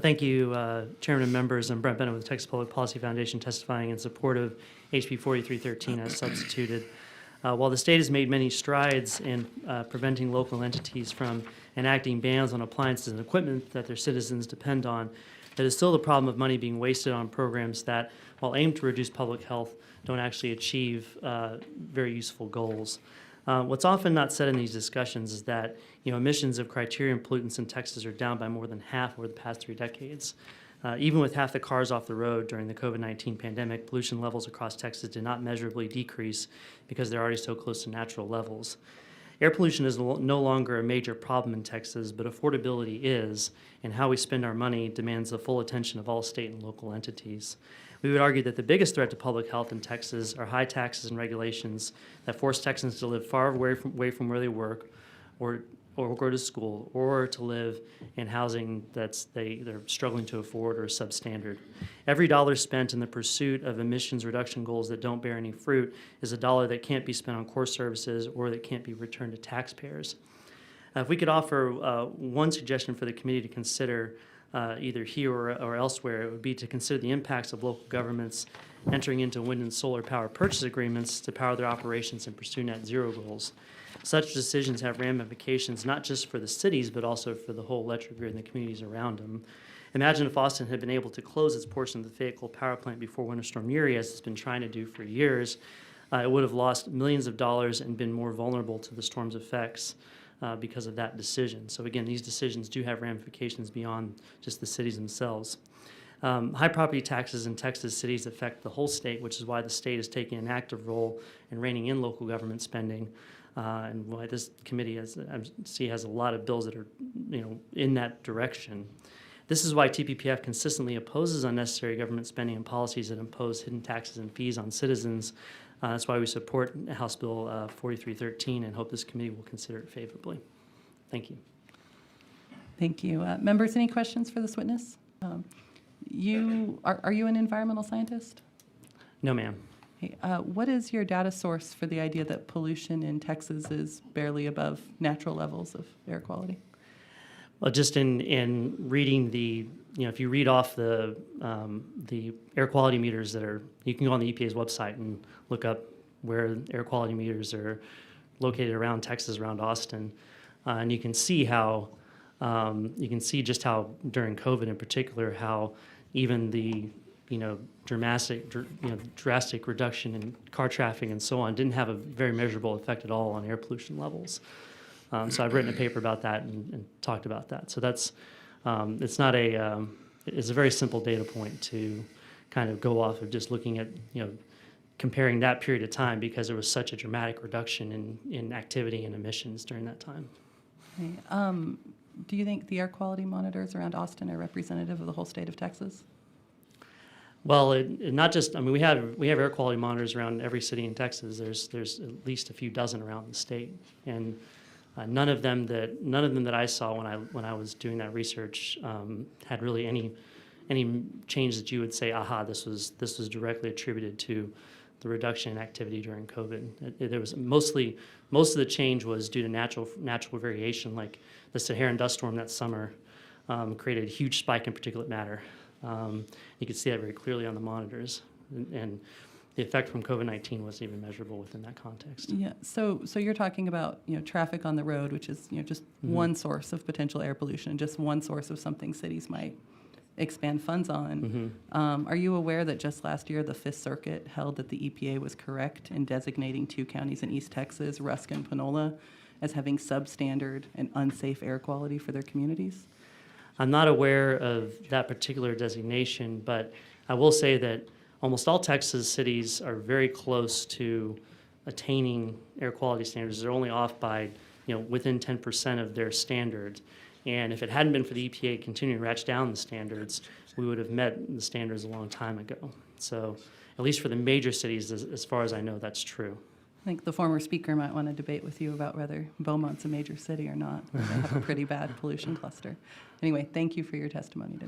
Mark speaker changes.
Speaker 1: Thank you, Chairman and members. I'm Brent Bennett with the Texas Public Policy Foundation, testifying in support of HB 4313 as substituted. While the state has made many strides in preventing local entities from enacting bans on appliances and equipment that their citizens depend on, there is still the problem of money being wasted on programs that, while aimed to reduce public health, don't actually achieve very useful goals. What's often not said in these discussions is that emissions of criterion pollutants in Texas are down by more than half over the past 3 decades. Even with half the cars off the road during the COVID-19 pandemic, pollution levels across Texas did not measurably decrease because they're already so close to natural levels. Air pollution is no longer a major problem in Texas, but affordability is, and how we spend our money demands the full attention of all state and local entities. We would argue that the biggest threat to public health in Texas are high taxes and regulations that force Texans to live far away from where they work or go to school, or to live in housing they're struggling to afford or substandard. Every dollar spent in the pursuit of emissions reduction goals that don't bear any fruit is a dollar that can't be spent on core services or that can't be returned to taxpayers. If we could offer one suggestion for the committee to consider either here or elsewhere, it would be to consider the impacts of local governments entering into wind and solar power purchase agreements to power their operations and pursue net zero goals. Such decisions have ramifications not just for the cities, but also for the whole electric grid and the communities around them. Imagine if Austin had been able to close its portion of the Fayetteville power plant before Winter Storm Uri, as it's been trying to do for years. It would have lost millions of dollars and been more vulnerable to the storm's effects because of that decision. So again, these decisions do have ramifications beyond just the cities themselves. High property taxes in Texas cities affect the whole state, which is why the state is taking an active role in reining in local government spending. And why this committee has a lot of bills that are, in that direction. This is why TPPF consistently opposes unnecessary government spending and policies that impose hidden taxes and fees on citizens. That's why we support House Bill 4313 and hope this committee will consider it favorably. Thank you.
Speaker 2: Thank you. Members, any questions for this witness? Are you an environmental scientist?
Speaker 1: No, ma'am.
Speaker 2: Okay. What is your data source for the idea that pollution in Texas is barely above natural levels of air quality?
Speaker 1: Well, just in reading if you read off the air quality meters that are, you can go on the EPA's website and look up where air quality meters are located around Texas, around Austin, and you can see just how during COVID in particular, how even the drastic reduction in car traffic and so on didn't have a very measurable effect at all on air pollution levels. So I've written a paper about that and talked about that. So that's it's a very simple data point to kind of go off of, just looking at comparing that period of time, because there was such a dramatic reduction in activity and emissions during that time.
Speaker 2: Okay. Do you think the air quality monitors around Austin are representative of the whole state of Texas?
Speaker 1: Well, not just. I mean, we have air quality monitors around every city in Texas. There's at least a few dozen around the state, and none of them that I saw when I was doing that research had really any change that you would say, aha, this was directly attributed to the reduction in activity during COVID. There was most of the change was due to natural variation, like the Saharan dust storm that summer created a huge spike in particulate matter. You could see that very clearly on the monitors, and the effect from COVID-19 wasn't even measurable within that context.
Speaker 2: Yeah. So you're talking about traffic on the road, which is just one source of potential air pollution, just one source of something cities might expand funds on. Are you aware that just last year the Fifth Circuit held that the EPA was correct in designating 2 counties in East Texas, Rusk and Panola, as having substandard and unsafe air quality for their communities?
Speaker 1: I'm not aware of that particular designation, but I will say that almost all Texas cities are very close to attaining air quality standards. They're only off by, within 10% of their standards. And if it hadn't been for the EPA continuing to ratchet down the standards, we would have met the standards a long time ago. So at least for the major cities, as far as I know, that's true.
Speaker 2: I think the former speaker might want to debate with you about whether Beaumont's a major city or not. They have a pretty bad pollution cluster. Anyway, thank you for your testimony today.